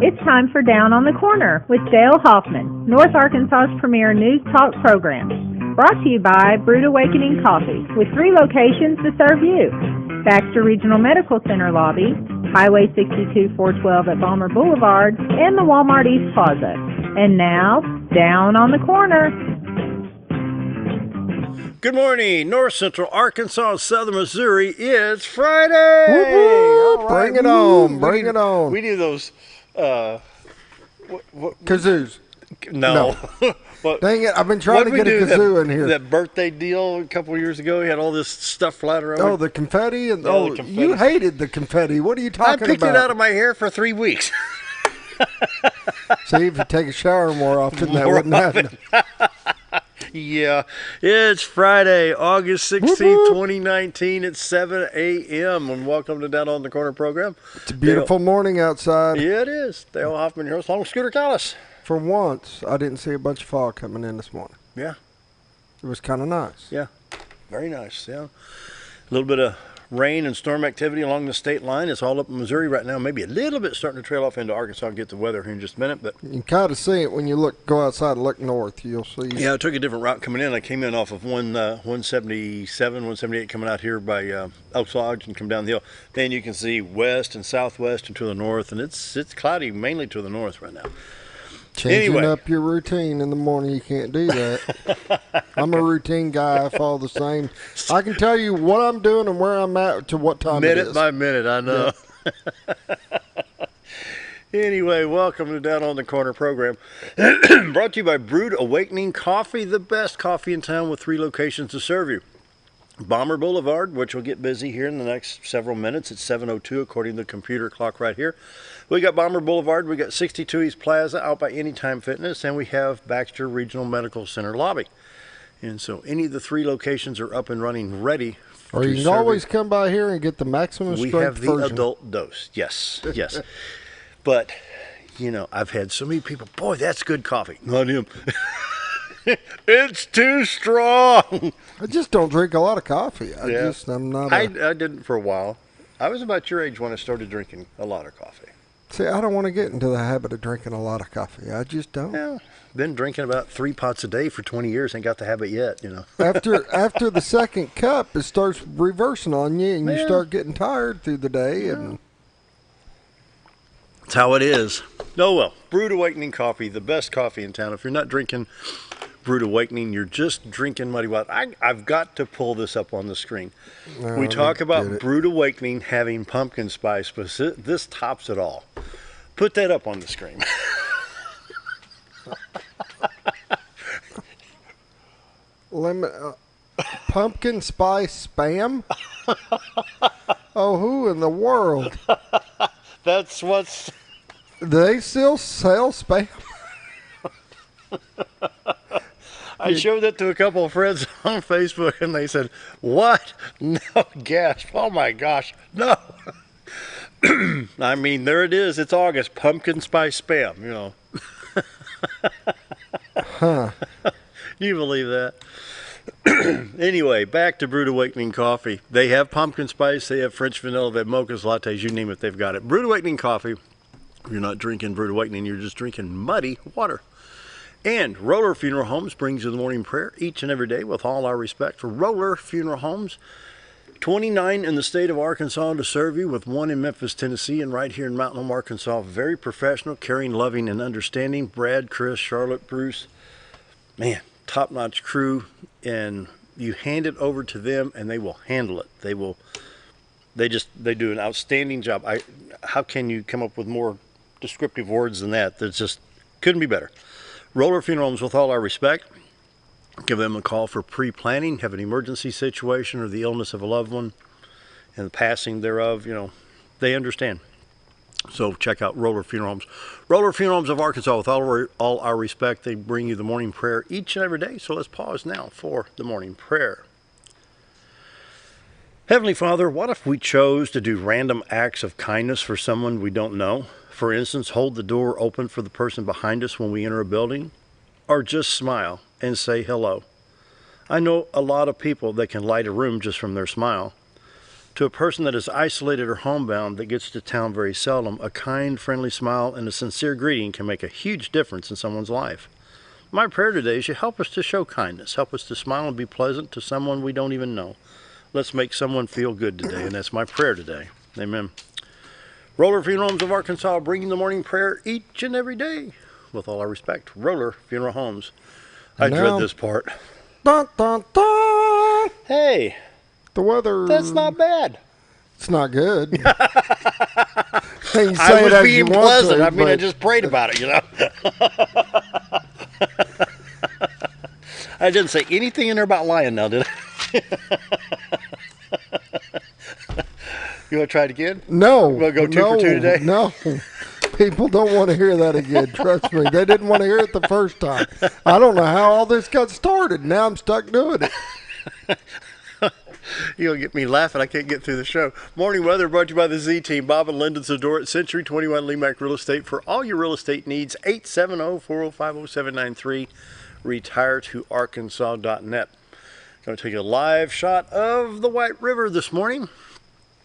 It's time for Down on the Corner with Dale Hoffman, North Arkansas's premier news talk program. Brought to you by Brewed Awakening Coffee, with 3 locations to serve you. Baxter Regional Medical Center lobby, Highway 62 412 at Balmer Boulevard, and the Walmart East Plaza. And now, Down on the Corner. Good morning, North Central Arkansas, Southern Missouri. It's Friday. Woo-hoo. Right. Bring it on. Bring it on. We do those kazoos. No. Well, dang it, I've been trying to get a kazoo in here. That birthday deal a couple of years ago, he had all this stuff flying around. Oh, the confetti? And the confetti. You hated the confetti. What are you talking about? I picked it out of my hair for 3 weeks. See, if you take a shower more often, that wouldn't happen. Yeah, it's Friday, August 16th, 2019. It's 7 a.m. and welcome to Down on the Corner program. It's a beautiful morning outside. Yeah, it is. Dale Hoffman here, along with Scooter Collis. For once, I didn't see a bunch of fog coming in this morning. Yeah. It was kind of nice. Yeah, very nice, yeah. A little bit of rain and storm activity along the state line. It's all up in Missouri right now. Maybe a little bit starting to trail off into Arkansas and get the weather here in just a minute. But you can kind of see it when you go outside and look north. You'll see. Yeah, I took a different route coming in. I came in off of 177, 178 coming out here by Elks Lodge and come down the hill. Then you can see west and southwest and to the north. And it's cloudy mainly to the north right now. Changing up your routine in the morning, you can't do that. I'm a routine guy. I follow the same. I can tell you what I'm doing and where I'm at to what time it is. Minute by minute, I know. Yeah. Anyway, welcome to Down on the Corner program. Brought to you by Brewed Awakening Coffee, the best coffee in town with 3 locations to serve you. Balmer Boulevard, which will get busy here in the next several minutes. It's 7:02 according to the computer clock right here. We got Balmer Boulevard, we got 62 East Plaza out by Anytime Fitness, and we have Baxter Regional Medical Center lobby. And so any of the 3 locations are up and running ready. Or you can always come by here and get the maximum strength version. We have the adult dose, yes, yes. But, you know, I've had so many people, boy, that's good coffee. Not him. It's too strong. I just don't drink a lot of coffee. I'm not. I didn't for a while. I was about your age when I started drinking a lot of coffee. See, I don't want to get into the habit of drinking a lot of coffee. I just don't. Yeah, been drinking about 3 pots a day for 20 years. Ain't got the habit yet, you know. After the second cup, it starts reversing on you, and you start getting tired through the day. And that's how it is. Oh, well. Brewed Awakening Coffee, the best coffee in town. If you're not drinking Brewed Awakening, you're just drinking muddy water. I've got to pull this up on the screen. We talk about Brewed Awakening having pumpkin spice, but this tops it all. Put that up on the screen. Pumpkin spice spam? Oh, who in the world? That's what's... They still sell spam? I showed that to a couple of friends on Facebook, and they said, "What? No, gasp. Oh, my gosh. No." I mean, there it is. It's August. Pumpkin spice spam, you know. Huh. You believe that? Anyway, back to Brewed Awakening Coffee. They have pumpkin spice. They have French vanilla. They have mochas, lattes. You name it, they've got it. Brewed Awakening Coffee. You're not drinking Brewed Awakening. You're just drinking muddy water. And Roller Funeral Homes brings you the morning prayer each and every day with all our respect for Roller Funeral Homes. 29 in the state of Arkansas to serve you, with 1 in Memphis, Tennessee, and right here in Mountain Home, Arkansas. Very professional, caring, loving, and understanding. Brad, Chris, Charlotte, Bruce. Man, top-notch crew. And you hand it over to them, and they will handle it. They do an outstanding job. How can you come up with more descriptive words than that? That just couldn't be better. Roller Funeral Homes, with all our respect. Give them a call for pre-planning, have an emergency situation or the illness of a loved one and the passing thereof. You know, they understand. So check out Roller Funeral Homes. Roller Funeral Homes of Arkansas, with all our respect, they bring you the morning prayer each and every day. So let's pause now for the morning prayer. Heavenly Father, what if we chose to do random acts of kindness for someone we don't know? For instance, hold the door open for the person behind us when we enter a building, or just smile and say hello. I know a lot of people that can light a room just from their smile. To a person that is isolated or homebound that gets to town very seldom, a kind, friendly smile and a sincere greeting can make a huge difference in someone's life. My prayer today is you help us to show kindness. Help us to smile and be pleasant to someone we don't even know. Let's make someone feel good today, and that's my prayer today. Amen. Roller Funeral Homes of Arkansas, bringing the morning prayer each and every day. With all our respect, Roller Funeral Homes. I dread this part. Dun, dun, dun. Hey. The weather. That's not bad. It's not good. I was being pleasant. I mean, I just prayed about it, you know. I didn't say anything in there about lying now, did I? You want to try it again? No. You want to go two for two today? No. People don't want to hear that again. Trust me. They didn't want to hear it the first time. I don't know how all this got started. Now I'm stuck doing it. You'll get me laughing. I can't get through the show. Morning weather brought to you by the Z-Team. Bob and Linda Zador at Century 21 Lemac Real Estate. For all your real estate needs, 870-405-0793. RetireToArkansas.net. Going to take a live shot of the White River this morning.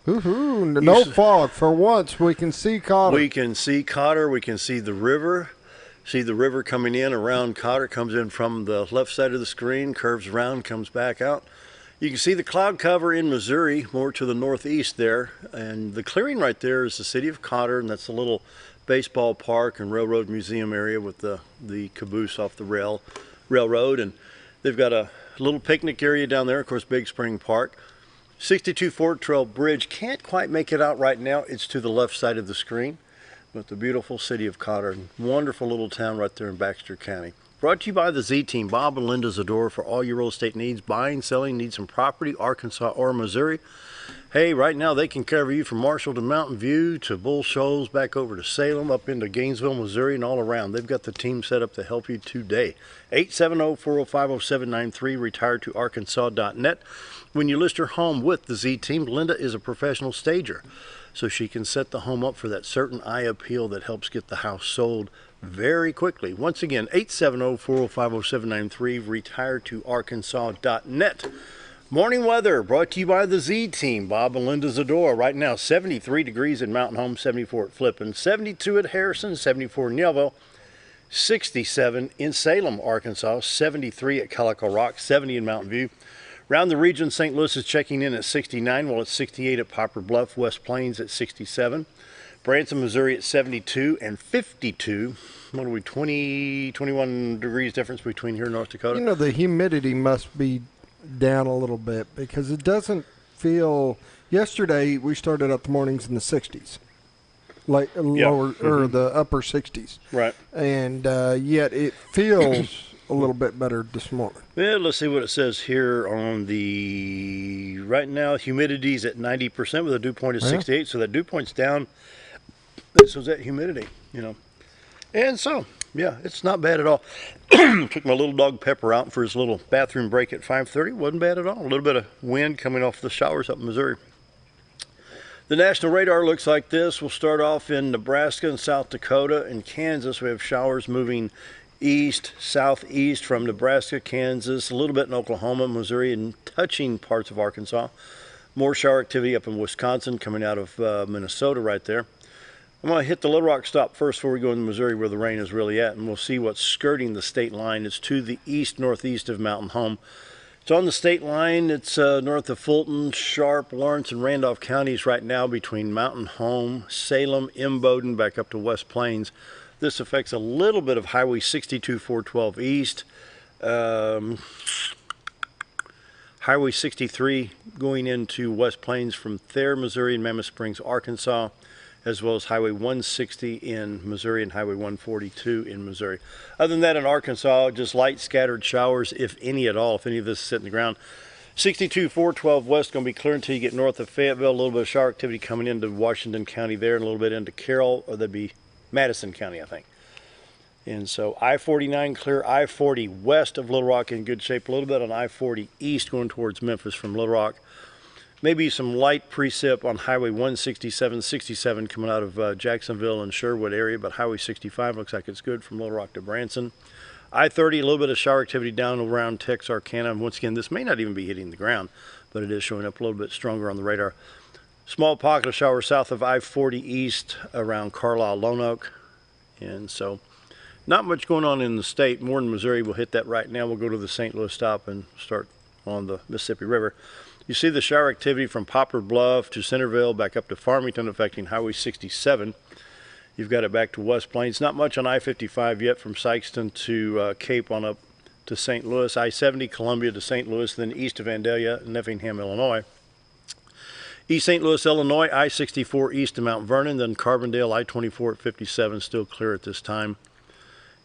Woohoo! No fog. For once, we can see Cotter. We can see Cotter. We can see the river. See the river coming in around Cotter. Comes in from the left side of the screen, curves around, comes back out. You can see the cloud cover in Missouri, more to the northeast there. And the clearing right there is the city of Cotter, and that's a little baseball park and railroad museum area with the caboose off the railroad. And they've got a little picnic area down there, of course, Big Spring Park. 62 Fort Trail Bridge. Can't quite make it out right now. It's to the left side of the screen. But the beautiful city of Cotter. Wonderful little town right there in Baxter County. Brought to you by the Z-Team, Bob and Linda Zador, for all your real estate needs, buying, selling, need some property, Arkansas or Missouri. Hey, right now they can cover you from Marshall to Mountain View to Bull Shoals, back over to Salem, up into Gainesville, Missouri, and all around. They've got the team set up to help you today. 870-405-0793, RetireToArkansas.net. When you list your home with the Z-Team, Linda is a professional stager, so she can set the home up for that certain eye appeal that helps get the house sold very quickly. Once again, 870-405-0793, RetireToArkansas.net. Morning weather brought to you by the Z-Team, Bob and Linda Zador. Right now, 73 degrees in Mountain Home, 74 at Flippin, 72 at Harrison, 74 in Nielville, 67 in Salem, Arkansas, 73 at Calico Rock, 70 in Mountain View. Around the region, St. Louis is checking in at 69, while it's 68 at Poplar Bluff, West Plains at 67. Branson, Missouri at 72 and 52. What are we, 21 degrees difference between here and North Dakota? You know, the humidity must be down a little bit because it doesn't feel. Yesterday, we started out the mornings in the 60s, like lower or the upper 60s. Right. And yet it feels a little bit better this morning. Well, let's see what it says here on the. Right now, humidity's at 90% with a dew point of 68, so that dew point's down. So is that humidity, you know. And so, yeah, it's not bad at all. Took my little dog Pepper out for his little bathroom break at 5:30. Wasn't bad at all. A little bit of wind coming off the showers up in Missouri. The national radar looks like this. We'll start off in Nebraska and South Dakota and Kansas. We have showers moving east, southeast from Nebraska, Kansas, a little bit in Oklahoma, Missouri, and touching parts of Arkansas. More shower activity up in Wisconsin, coming out of Minnesota right there. I'm going to hit the Little Rock stop first before we go into Missouri where the rain is really at, and we'll see what's skirting the state line. It's to the east-northeast of Mountain Home. It's on the state line. It's north of Fulton, Sharp, Lawrence, and Randolph counties right now between Mountain Home, Salem, Imboden, back up to West Plains. This affects a little bit of Highway 62 412 east. Highway 63 going into West Plains from Thayer, Missouri, and Mammoth Springs, Arkansas, as well as Highway 160 in Missouri and Highway 142 in Missouri. Other than that, in Arkansas, just light scattered showers, if any at all, if any of this is hitting the ground. 62 412 west going to be clear until you get north of Fayetteville. A little bit of shower activity coming into Washington County there, and a little bit into Carroll, or that'd be Madison County, I think. And so I-49 clear, I-40 west of Little Rock in good shape. A little bit on I-40 east going towards Memphis from Little Rock. Maybe some light precip on Highway 167, 67 coming out of Jacksonville and Sherwood area, but Highway 65 looks like it's good from Little Rock to Branson. I-30, a little bit of shower activity down around Texarkana. And once again, this may not even be hitting the ground, but it is showing up a little bit stronger on the radar. Small pocket of showers south of I-40 east around Carlisle, Lone Oak. And so not much going on in the state. More in Missouri. We'll hit that right now. We'll go to the St. Louis stop and start on the Mississippi River. You see the shower activity from Poplar Bluff to Centerville back up to Farmington affecting Highway 67. You've got it back to West Plains. Not much on I-55 yet from Sykeston to Cape on up to St. Louis. I-70 Columbia to St. Louis, then east of Vandalia and Effingham, Illinois. East St. Louis, Illinois, I-64 east to Mount Vernon, then Carbondale, I-24 at 57, still clear at this time.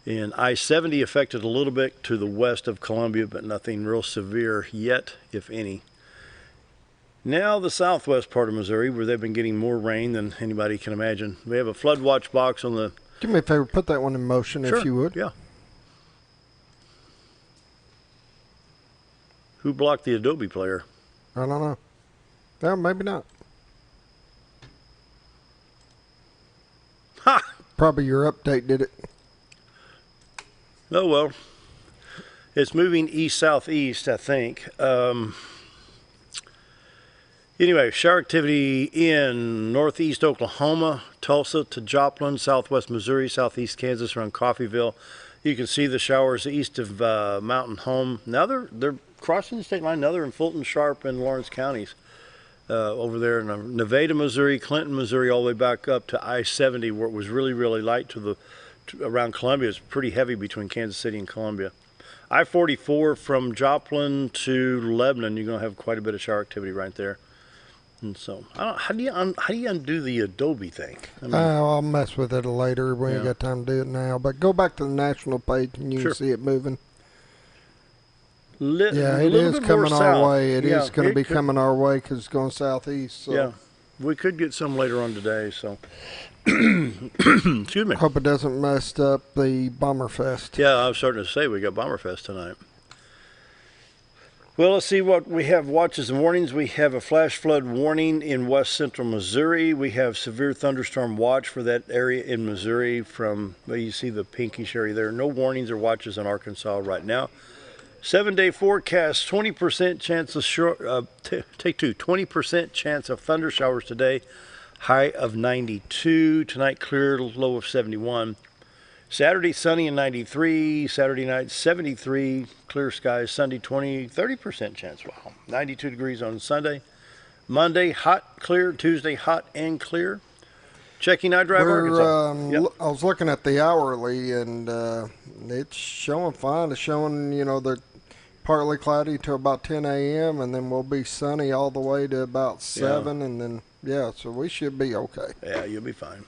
And I-70 affected a little bit to the west of Columbia, but nothing real severe yet, if any. Now the southwest part of Missouri, where they've been getting more rain than anybody can imagine. We have a flood watch box on the... Do me a favor, put that one in motion if you would. Yeah. Who blocked the Adobe player? I don't know. Well, maybe not. Ha! Probably your update did it. Oh, well. It's moving east-southeast, I think. Anyway, shower activity in northeast Oklahoma, Tulsa to Joplin, southwest Missouri, southeast Kansas around Coffeyville. You can see the showers east of Mountain Home. Now they're crossing the state line. Now they're in Fulton, Sharp, and Lawrence counties. Over there in Nevada, Missouri, Clinton, Missouri, all the way back up to I-70, where it was really, really light around Columbia. It's pretty heavy between Kansas City and Columbia. I-44 from Joplin to Lebanon, you're going to have quite a bit of shower activity right there. And so, how do you undo the Adobe thing? I mean, I'll mess with it later. We ain't got time to do it now. But go back to the national page and you can see it moving. Yeah, it is coming our way. It is going to be coming our way because it's going southeast. So. Yeah, we could get some later on today. So, excuse me. Hope it doesn't mess up the Bomberfest. Yeah, I was starting to say we got Bomberfest tonight. Well, let's see what we have. Watches and warnings. We have a flash flood warning in west central Missouri. We have severe thunderstorm watch for that area in Missouri from, well, you see the pinkish area there. No warnings or watches in Arkansas right now. 7-day forecast, 20% chance of 20% chance of thunder showers today. High of 92. Tonight clear, low of 71. Saturday sunny and 93. Saturday night 73. Clear skies. Sunday 30% chance. Wow. 92 degrees on Sunday. Monday hot, clear. Tuesday hot and clear. Checking iDrive Arkansas. I was looking at the hourly and it's showing fine. It's showing, they're partly cloudy to about 10 a.m. and then we'll be sunny all the way to about 7 and then, so we should be okay. Yeah, you'll be fine.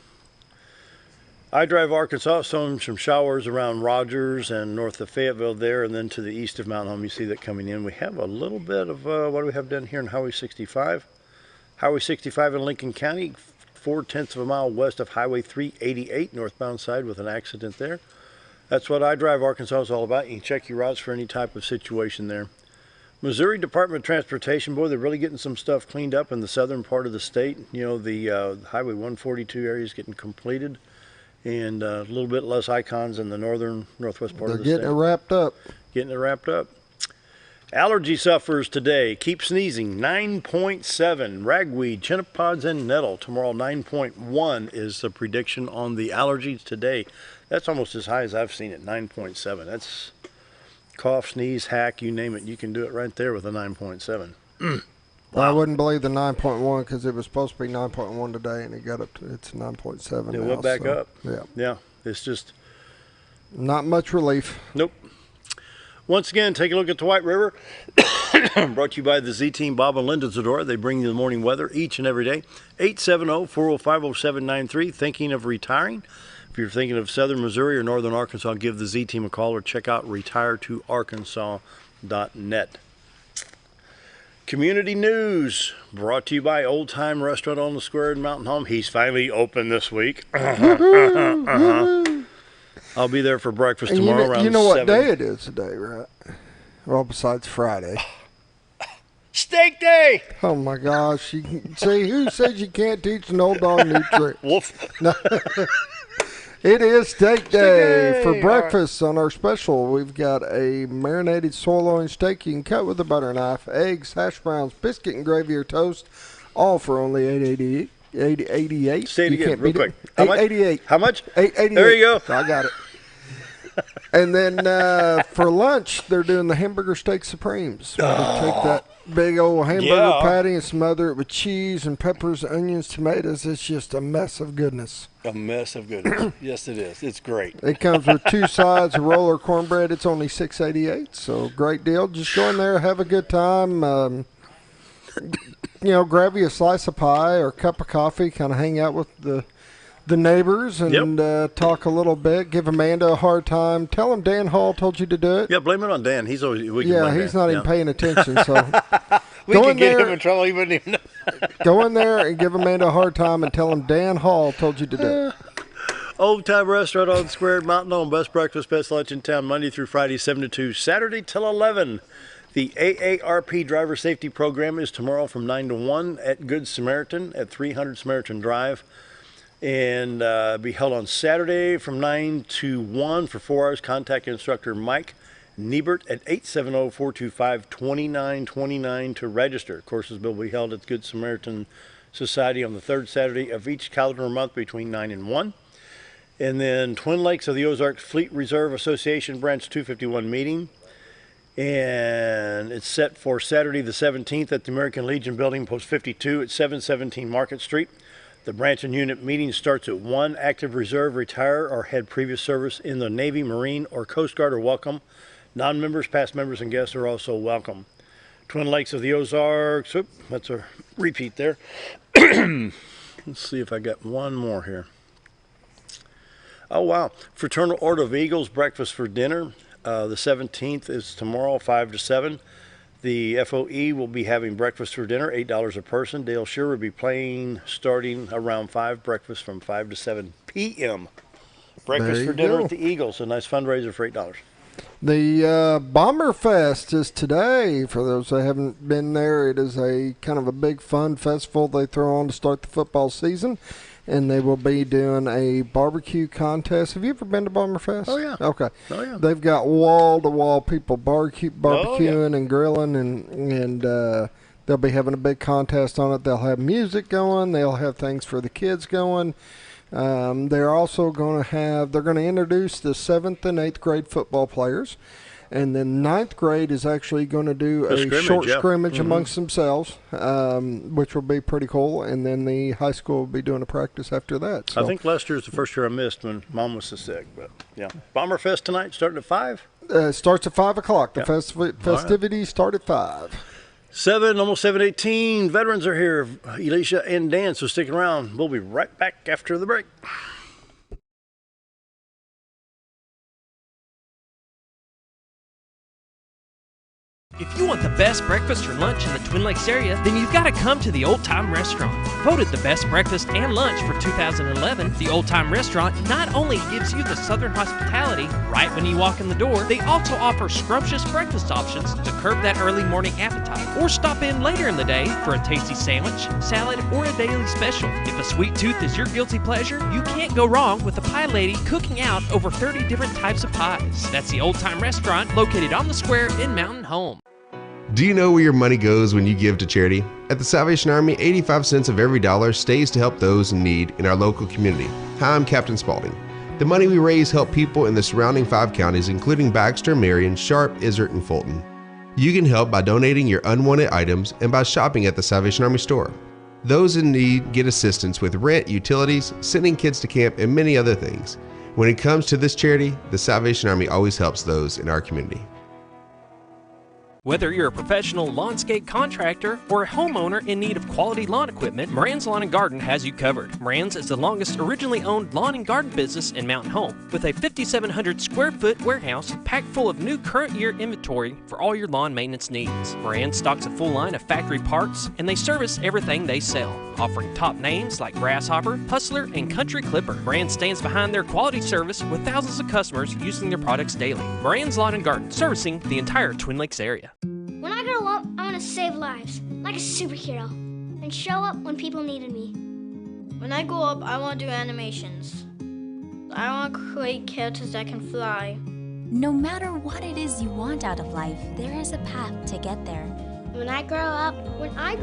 iDrive Arkansas, some showers around Rogers and north of Fayetteville there, and then to the east of Mount Home, you see that coming in. We have a little bit of, what do we have down here in Highway 65? Highway 65 in Lincoln County, 0.4 of a mile west of Highway 388, northbound side with an accident there. That's what iDrive Arkansas is all about. You can check your routes for any type of situation there. Missouri Department of Transportation, boy, they're really getting some stuff cleaned up in the southern part of the state. The Highway 142 area is getting completed. And a little bit less icons in the northwest part of the state. They're getting it wrapped up. Getting it wrapped up. Allergy sufferers today. Keep sneezing. 9.7. Ragweed, chenopod's, and nettle. Tomorrow, 9.1 is the prediction on the allergies today. That's almost as high as I've seen it, 9.7. That's cough, sneeze, hack, you name it. You can do it right there with a 9.7. Wow. I wouldn't believe the 9.1 because it was supposed to be 9.1 today, and it got up to it's 9.7. It went back up. Yeah. It's just not much relief. Nope. Once again, take a look at the White River. Brought to you by the Z-Team, Bob and Linda Zadora. They bring you the morning weather each and every day. 870-405-0793. Thinking of retiring? If you're thinking of southern Missouri or northern Arkansas, give the Z-Team a call or check out retiretoarkansas.net. Community news brought to you by Old Time Restaurant on the Square in Mountain Home. He's finally open this week. I'll be there for breakfast tomorrow around 7. You know what day it is today, right? Well, besides Friday. Steak day! Oh, my gosh. See, who says you can't teach an old dog new tricks? Wolf. No. It is steak day. For breakfast on our special, we've got a marinated sirloin steak you can cut with a butter knife, eggs, hash browns, biscuit and gravy or toast, all for only $888. Say it You again, can't real beat quick. it. How much? $888. How much? $888. There you go. So I got it. And then for lunch, they're doing the hamburger steak supremes. Where they take that big old hamburger patty and smother it with cheese and peppers, onions, tomatoes. It's just a mess of goodness. A mess of goodness. Yes, it is. It's great. It comes with 2 sides, a roll or cornbread. It's only $6.88, so great deal. Just go in there, have a good time. Grab you a slice of pie or a cup of coffee, kind of hang out with the neighbors and talk a little bit. Give Amanda a hard time. Tell him Dan Hall told you to do it. Yeah, blame it on Dan. He's always he's not even paying attention. So we can get him in trouble. He wouldn't even know. Go in there and give Amanda a hard time and tell him Dan Hall told you to do it. Old Time Restaurant on the Square, Mountain Home. Best breakfast, best lunch in town, Monday through Friday, 7 to 2, Saturday till 11. The AARP Driver Safety Program is tomorrow from 9 to 1 at Good Samaritan at 300 Samaritan Drive. And be held on Saturday from 9 to 1 for 4 hours. Contact instructor Mike Niebert at 870-425-2929 to register. Courses will be held at the Good Samaritan Society on the 3rd Saturday of each calendar month between 9 and 1. And then Twin Lakes of the Ozarks Fleet Reserve Association Branch 251 meeting. And it's set for Saturday the 17th at the American Legion Building, Post 52 at 717 Market Street. The branch and unit meeting starts at 1. Active reserve, retire, or had previous service in the Navy, Marine, or Coast Guard are welcome. Non-members, past members, and guests are also welcome. Twin Lakes of the Ozarks. That's a repeat there. Let's see if I got one more here. Oh, wow. Fraternal Order of Eagles, breakfast for dinner. The 17th is tomorrow, 5 to 7. The FOE will be having breakfast for dinner, $8 a person. Dale Shearer will be playing starting around 5, breakfast from 5 to 7 p.m. Breakfast for dinner at the Eagles, a nice fundraiser for $8. The Bomber Fest is today. For those that haven't been there, it is a kind of a big fun festival they throw on to start the football season. And they will be doing a barbecue contest. Have you ever been to Bomber Fest? Oh, yeah. Okay. Oh, yeah. They've got wall-to-wall people barbecuing and grilling, and they'll be having a big contest on it. They'll have music going. They'll have things for the kids going. They're also going to introduce the 7th and 8th grade football players. And then 9th grade is actually going to do a short scrimmage amongst themselves, which will be pretty cool. And then the high school will be doing a practice after that. So, I think last year was the first year I missed when Mom was so sick. But, yeah. Bomber Fest tonight, starting at 5? Starts at 5 o'clock. The festivities start at 5. 7, almost 7:18. Veterans are here, Elesha and Dan, so stick around. We'll be right back after the break. If you want the best breakfast or lunch in the Twin Lakes area, then you've got to come to the Old Time Restaurant. Voted the best breakfast and lunch for 2011, the Old Time Restaurant not only gives you the Southern hospitality right when you walk in the door, they also offer scrumptious breakfast options to curb that early morning appetite. Or stop in later in the day for a tasty sandwich, salad, or a daily special. If a sweet tooth is your guilty pleasure, you can't go wrong with the Pie Lady cooking out over 30 different types of pies. That's the Old Time Restaurant located on the square in Mountain Home. Do you know where your money goes when you give to charity? At the Salvation Army, 85 cents of every dollar stays to help those in need in our local community. Hi, I'm Captain Spaulding. The money we raise help people in the surrounding 5 counties, including Baxter, Marion, Sharp, Izzard, and Fulton. You can help by donating your unwanted items and by shopping at the Salvation Army store. Those in need get assistance with rent, utilities, sending kids to camp, and many other things. When it comes to this charity, the Salvation Army always helps those in our community. Whether you're a professional lawnscape contractor or a homeowner in need of quality lawn equipment, Moran's Lawn & Garden has you covered. Moran's is the longest originally owned lawn and garden business in Mountain Home, with a 5,700 square foot warehouse packed full of new current year inventory for all your lawn maintenance needs. Moran stocks a full line of factory parts, and they service everything they sell, offering top names like Grasshopper, Hustler, and Country Clipper. Moran stands behind their quality service with thousands of customers using their products daily. Moran's Lawn & Garden, servicing the entire Twin Lakes area. When I grow up, I want to save lives, like a superhero, and show up when people needed me. When I grow up, I want to do animations. I want to create characters that can fly. No matter what it is you want out of life, there is a path to get there. When I grow up, I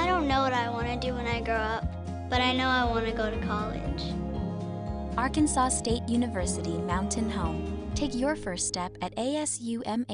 don't know what I want to do when I grow up, but I know I want to go to college. Arkansas State University Mountain Home. Take your first step at asumh.edu.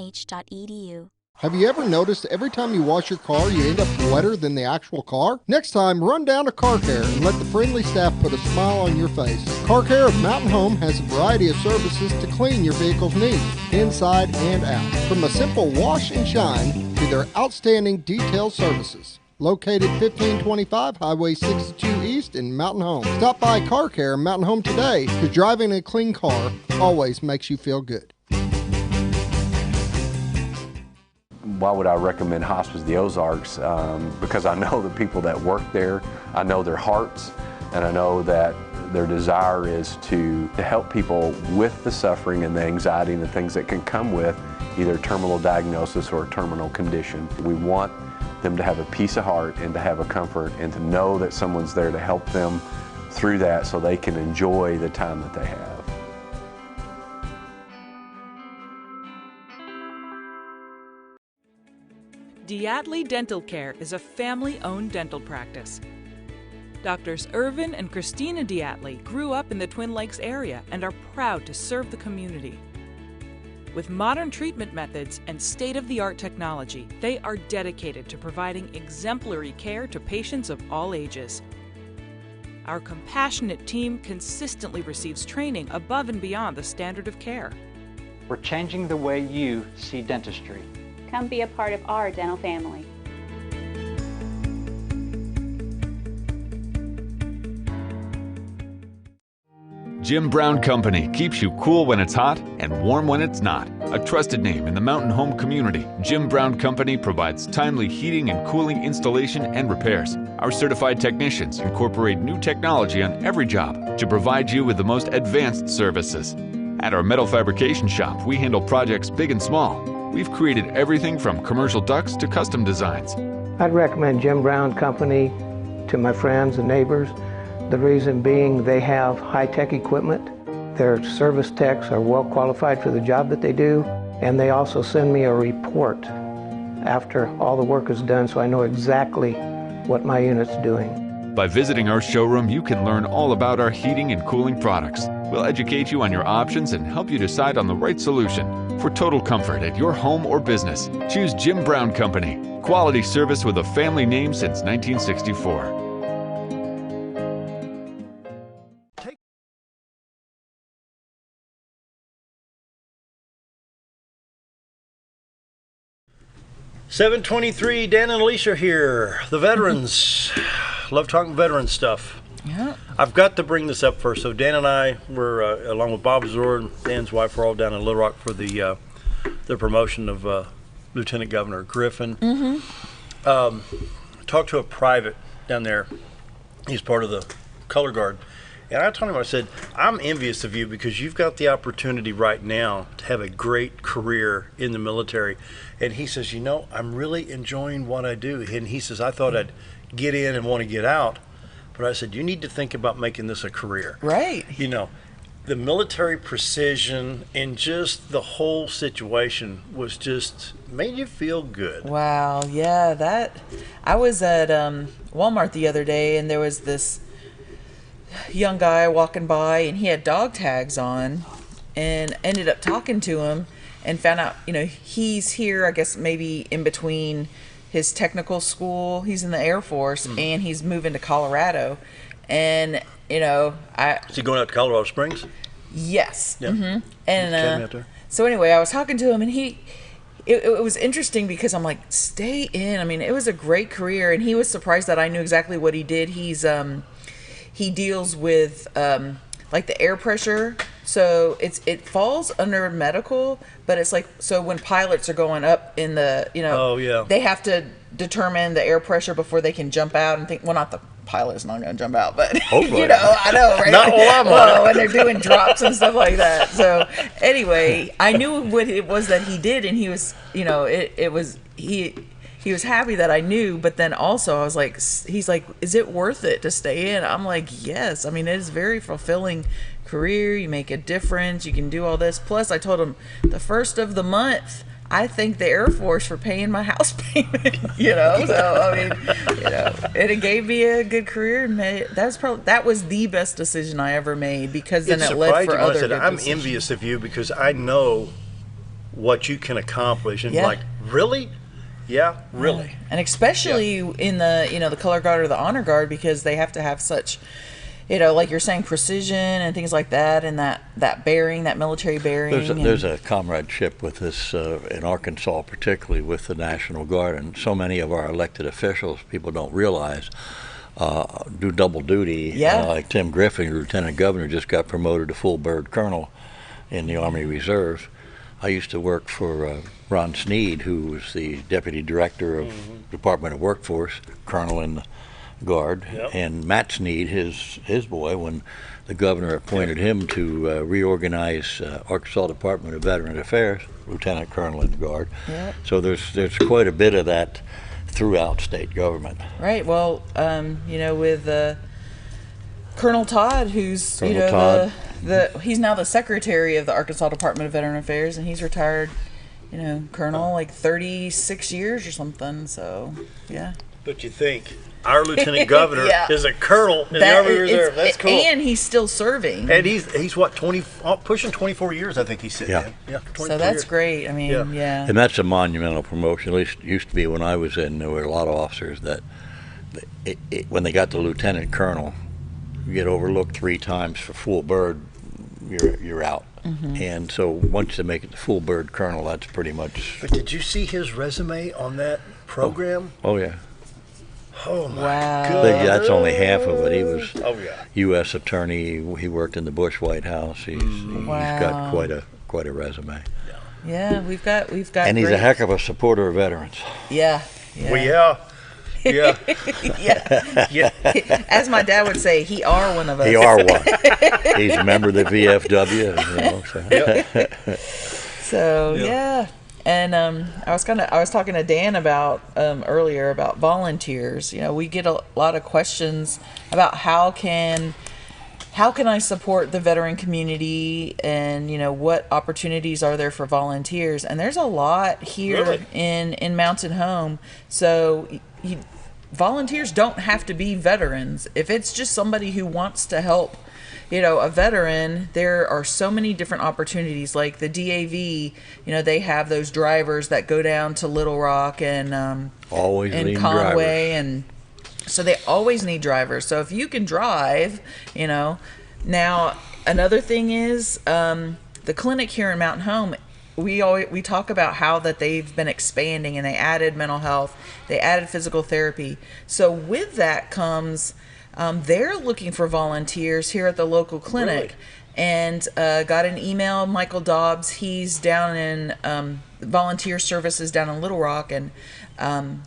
Have you ever noticed every time you wash your car, you end up wetter than the actual car? Next time, run down to Car Care and let the friendly staff put a smile on your face. Car Care of Mountain Home has a variety of services to clean your vehicle's needs, inside and out. From a simple wash and shine to their outstanding detail services. Located 1525 Highway 62 East in Mountain Home. Stop by Car Care Mountain Home today, because driving a clean car always makes you feel good. Why would I recommend Hospice of the Ozarks? Because I know the people that work there, I know their hearts, and I know that their desire is to help people with the suffering and the anxiety and the things that can come with either terminal diagnosis or a terminal condition. We want them to have a peace of heart and to have a comfort and to know that someone's there to help them through that so they can enjoy the time that they have. Diatley Dental Care is a family-owned dental practice. Doctors Irvin and Christina Diatley grew up in the Twin Lakes area and are proud to serve the community. With modern treatment methods and state-of-the-art technology, they are dedicated to providing exemplary care to patients of all ages. Our compassionate team consistently receives training above and beyond the standard of care. We're changing the way you see dentistry. Come be a part of our dental family. Jim Brown Company keeps you cool when it's hot and warm when it's not. A trusted name in the mountain home community, Jim Brown Company provides timely heating and cooling installation and repairs. Our certified technicians incorporate new technology on every job to provide you with the most advanced services. At our metal fabrication shop, we handle projects big and small. We've created everything from commercial ducts to custom designs. I'd recommend Jim Brown Company to my friends and neighbors. The reason being they have high-tech equipment. Their service techs are well qualified for the job that they do, and they also send me a report after all the work is done so I know exactly what my unit's doing. By visiting our showroom, you can learn all about our heating and cooling products. We'll educate you on your options and help you decide on the right solution. For total comfort at your home or business, choose Jim Brown Company. Quality service with a family name since 1964. $7:23, Dan and Elesha here. The veterans. Love talking veteran stuff. Yeah. I've got to bring this up first. So Dan and I were, along with Bob Zor and Dan's wife, we're all down in Little Rock for the promotion of Lieutenant Governor Griffin. Talked to a private down there. He's part of the color guard. And I told him, I said, I'm envious of you because you've got the opportunity right now to have a great career in the military. And he says, you know, I'm really enjoying what I do. And he says, I thought I'd get in and want to get out. But I said, you need to think about making this a career. Right. You know, the military precision and just the whole situation was just made you feel good. Wow. Yeah, I was at Walmart the other day and there was this young guy walking by and he had dog tags on and ended up talking to him and found out, you know, he's here, I guess maybe in between his technical school. He's in the Air Force and he's moving to Colorado. And, you know, Is he going out to Colorado Springs? Yes. Yeah. Mm-hmm. And so anyway, I was talking to him and it was interesting because I'm like, stay in. I mean, it was a great career and he was surprised that I knew exactly what he did. He deals with like the air pressure. So it falls under medical, but it's like, so when pilots are going up in the, you know, they have to determine the air pressure before they can jump out and think, well, not the pilot's not going to jump out, but you know, I know, right? Not while I'm on it. When they're doing drops and stuff like that. So anyway, I knew what it was that he did, and he was, you know, he was happy that I knew, but then also I was like, he's like, is it worth it to stay in? I'm like, yes. I mean, it is very fulfilling career. You make a difference. You can do all this. Plus, I told him the first of the month, I thank the Air Force for paying my house payment, So I mean, and it gave me a good career. And that was the best decision I ever made, because then it led for other good I'm decisions. envious of you because I know what you can accomplish, and Yeah. like, really? Yeah, really. And especially in the the color guard or the honor guard, because they have to have such, like you're saying, precision and things like that, and that bearing, that military bearing. There's a comradeship with this in Arkansas, particularly with the National Guard, and so many of our elected officials, people don't realize, do double duty. Yeah. Like Tim Griffin, Lieutenant Governor, just got promoted to full bird colonel in the Army Reserves. I used to work for Ron Sneed, who was the Deputy Director of Department of Workforce, Colonel in the Guard, and Matt Sneed, his boy, when the governor appointed him to reorganize Arkansas Department of Veteran Affairs, Lieutenant Colonel in the Guard. Yep. So there's quite a bit of that throughout state government. Right. Well, with Colonel Todd, who's Colonel Todd. He's now the secretary of the Arkansas Department of Veteran Affairs, and he's retired, colonel, like 36 years or something. So, yeah. But you think our lieutenant governor is a colonel in the Army Reserve? That's cool. And he's still serving. And he's what, pushing 24 years? I think he's sitting in. Yeah. 24 So that's years. great. I mean, yeah. And that's a monumental promotion. At least it used to be when I was in. There were a lot of officers that, when they got to lieutenant colonel, you get overlooked 3 times for full bird, you're out. Mm-hmm. And so once they make it to full bird colonel, that's pretty much. But did you see his resume on that program? Oh yeah. Oh my wow. God. That's only half of it. He was yeah. U.S. attorney. He worked in the Bush White House. He's got quite a resume. Yeah, we've got. And he's a heck of a supporter of veterans. Yeah. Well, yeah. Yeah. Yeah. As my dad would say, he are one of us. He are one. He's a member of the VFW. So yeah. And I was talking to Dan about earlier about volunteers. We get a lot of questions about how can I support the veteran community, and what opportunities are there for volunteers? And there's a lot here in Mountain Home. So volunteers don't have to be veterans. If it's just somebody who wants to help, a veteran, there are so many different opportunities. Like the DAV, they have those drivers that go down to Little Rock and always and Conway, and so they always need drivers. So if you can drive, Now another thing is the clinic here in Mountain Home. We talk about how that they've been expanding, and they added mental health, they added physical therapy. So with that comes they're looking for volunteers here at the local clinic. And got an email. Michael Dobbs, he's down in volunteer services down in Little Rock, and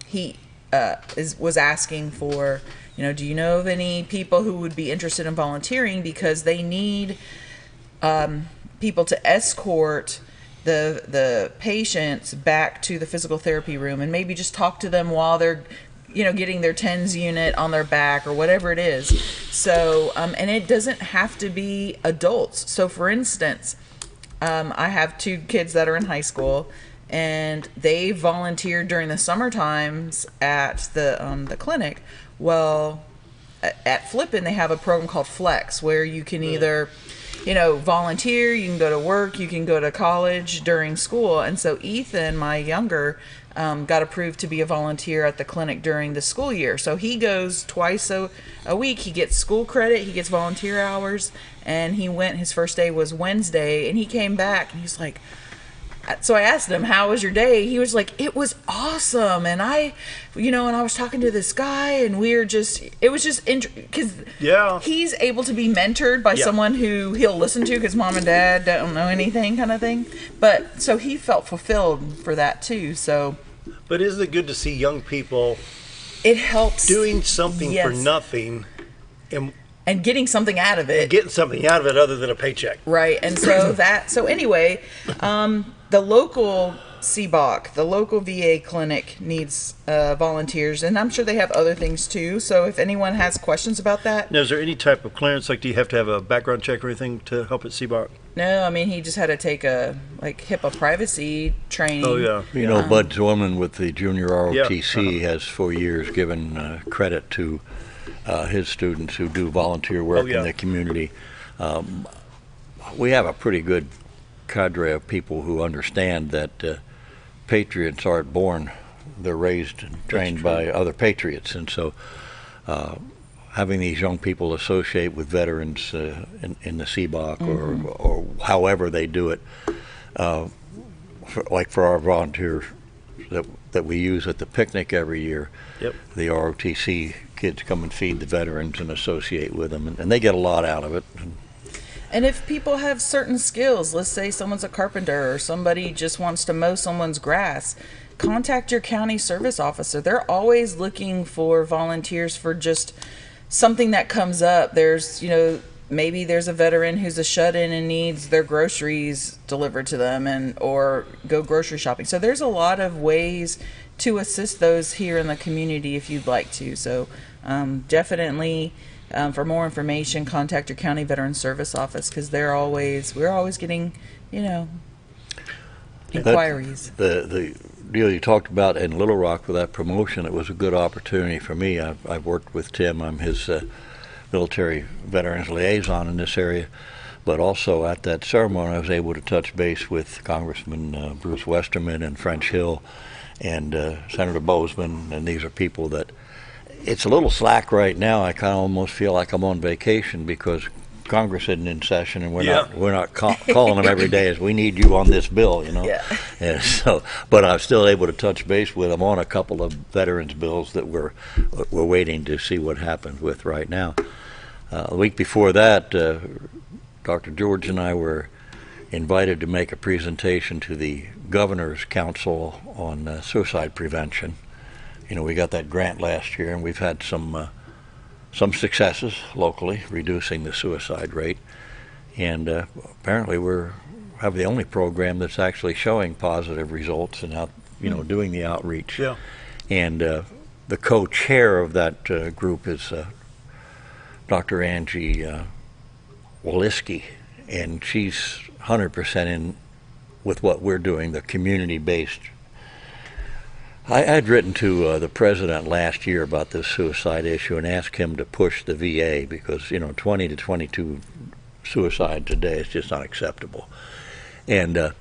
he was asking for, do you know of any people who would be interested in volunteering, because they need people to escort the patients back to the physical therapy room, and maybe just talk to them while they're getting their TENS unit on their back or whatever it is. So and it doesn't have to be adults. So for instance, I have 2 kids that are in high school, and they volunteered during the summer times at the clinic. Well, at Flippin, they have a program called Flex, where you can either volunteer, you can go to work, you can go to college during school. And so Ethan, my younger, got approved to be a volunteer at the clinic during the school year. So he goes twice a week. He gets school credit, he gets volunteer hours, and he went, his first day was Wednesday, and he came back and he's like, so I asked him, how was your day? He was like, it was awesome. And I was talking to this guy, and it was just because he's able to be mentored by someone who he'll listen to, because mom and dad don't know anything, kind of thing. But so he felt fulfilled for that too. So, but isn't it good to see young people? It helps doing something for nothing, and getting something out of it. Getting something out of it other than a paycheck. Right. And so anyway, the local CBOC, the local VA clinic, needs volunteers, and I'm sure they have other things too. So if anyone has questions about that. Now, is there any type of clearance? Like, do you have to have a background check or anything to help at CBOC? No, I mean, he just had to take a HIPAA privacy training. Oh, yeah. You know, Bud Zorman with the Junior ROTC Yeah. has for years given credit to his students who do volunteer work in the community. We have a pretty good cadre of people who understand that patriots aren't born. They're raised and trained by other patriots. And so having these young people associate with veterans in the CBOC or however they do it, for our volunteers that we use at the picnic every year, the ROTC kids come and feed the veterans and associate with them, and they get a lot out of it. And if people have certain skills, let's say someone's a carpenter or somebody just wants to mow someone's grass, contact your county service officer. They're always looking for volunteers for just something that comes up. There's, maybe there's a veteran who's a shut-in and needs their groceries delivered to them or go grocery shopping. So there's a lot of ways to assist those here in the community if you'd like to. So definitely for more information, contact your county veteran service office because we're always getting, inquiries. The deal you talked about in Little Rock with that promotion, it was a good opportunity for me. I've worked with Tim. I'm his military veterans liaison in this area, but also at that ceremony I was able to touch base with Congressman Bruce Westerman and French Hill and Senator Bozeman, and these are people that it's a little slack right now. I kind of almost feel like I'm on vacation because Congress isn't in session, and we're not calling them every day as we need you on this bill, And so, but I'm still able to touch base with them on a couple of veterans bills that we're waiting to see what happens with right now. A week before that, Dr. George and I were invited to make a presentation to the Governor's Council on suicide prevention. We got that grant last year, and we've had some successes locally, reducing the suicide rate. And apparently we have the only program that's actually showing positive results and doing the outreach. Yeah. And the co-chair of that group is Dr. Angie Woliski, and she's 100% in with what we're doing, the community-based. I had written to the president last year about this suicide issue and asked him to push the VA because 20 to 22 suicide today is just not acceptable. And I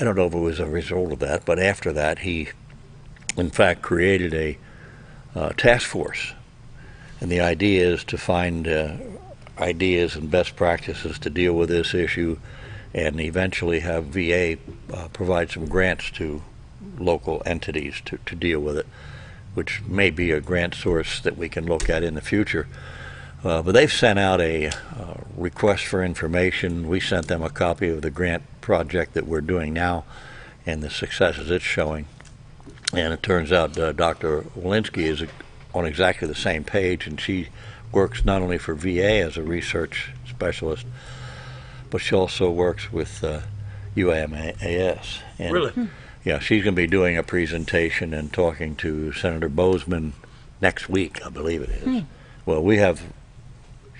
don't know if it was a result of that, but after that he in fact created a task force, and the idea is to find ideas and best practices to deal with this issue and eventually have VA provide some grants to local entities to deal with it, which may be a grant source that we can look at in the future. But they've sent out a request for information. We sent them a copy of the grant project that we're doing now and the successes it's showing. And it turns out Dr. Walensky is on exactly the same page, and she works not only for VA as a research specialist, but she also works with UAMAS. And really? Yeah, she's going to be doing a presentation and talking to Senator Bozeman next week, I believe it is. Well, we have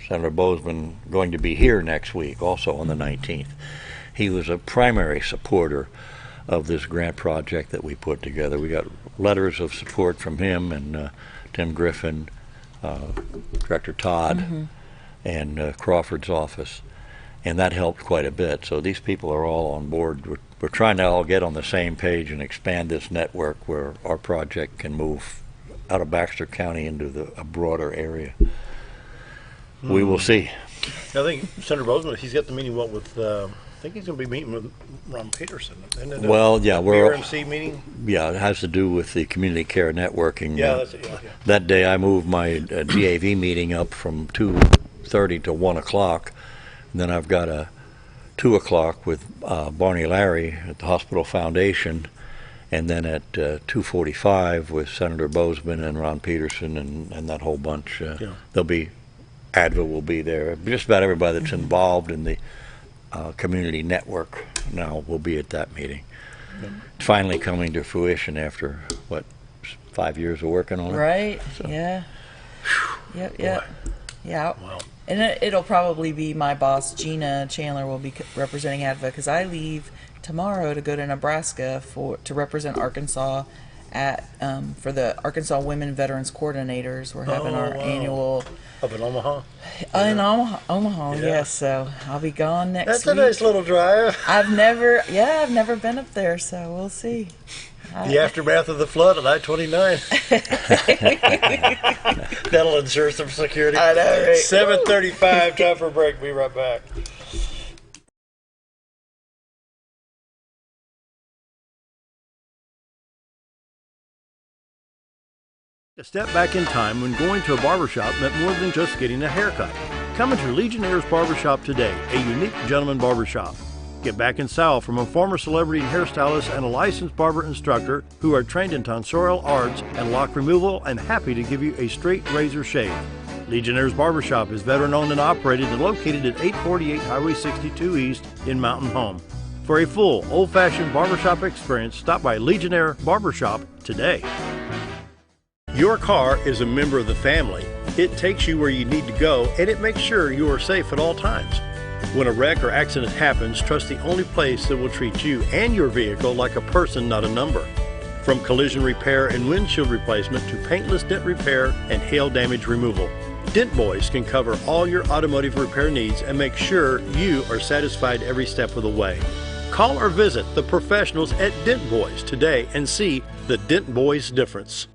Senator Bozeman going to be here next week, also on the 19th. He was a primary supporter of this grant project that we put together. We got letters of support from him and Tim Griffin, Director Todd, and Crawford's office, and that helped quite a bit. So these people are all on board. We're trying to all get on the same page and expand this network where our project can move out of Baxter County into a broader area. We will see. I think Senator Bozeman, he's got the meeting with, I think he's going to be meeting with Ron Peterson. Isn't it we're BRMC meeting? Yeah, it has to do with the community care networking. Yeah, that's it. Yeah. That day I moved my GAV meeting up from 2:30 to 1 o'clock. And then I've got a 2 o'clock with Barney Larry at the Hospital Foundation, and then at 2:45 with Senator Bozeman and Ron Peterson and that whole bunch. There'll be ADVA will be there. Just about everybody that's involved in the community network now will be at that meeting. It's finally coming to fruition after 5 years of working on it. Right. So. Yeah. Yep. Yeah. Wow. And it'll probably be my boss, Gina Chandler, will be representing ADVA, because I leave tomorrow to go to Nebraska to represent Arkansas at for the Arkansas Women Veterans Coordinators. We're having our annual up in Omaha. In Omaha, yes. So I'll be gone next week. That's a nice little drive. I've never been up there, so we'll see. The aftermath of the flood on I-29. That'll ensure some security. I know, right? 7:35. Time for a break. Be right back. A step back in time when going to a barbershop meant more than just getting a haircut. Come into Legionnaire's Barbershop today, a unique gentleman barbershop. Get back in style from a former celebrity hairstylist and a licensed barber instructor who are trained in tonsorial arts and lock removal and happy to give you a straight razor shave. Legionnaire's Barbershop is veteran-owned and operated and located at 848 Highway 62 East in Mountain Home. For a full, old-fashioned barbershop experience, stop by Legionnaire Barbershop today. Your car is a member of the family. It takes you where you need to go, and it makes sure you are safe at all times. When a wreck or accident happens, trust the only place that will treat you and your vehicle like a person, not a number. From collision repair and windshield replacement to paintless dent repair and hail damage removal, Dent Boys can cover all your automotive repair needs and make sure you are satisfied every step of the way. Call or visit the professionals at Dent Boys today and see the Dent Boys difference.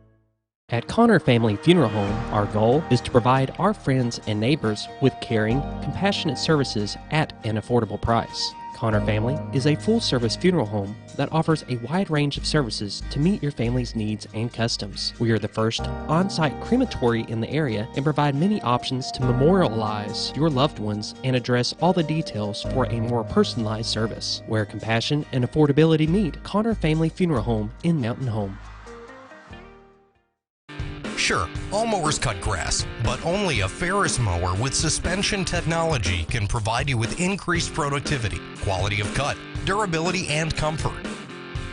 At Connor Family Funeral Home, our goal is to provide our friends and neighbors with caring, compassionate services at an affordable price. Connor Family is a full-service funeral home that offers a wide range of services to meet your family's needs and customs. We are the first on-site crematory in the area and provide many options to memorialize your loved ones and address all the details for a more personalized service. Where compassion and affordability meet, Connor Family Funeral Home in Mountain Home. Sure, all mowers cut grass, but only a Ferris mower with suspension technology can provide you with increased productivity, quality of cut, durability, and comfort.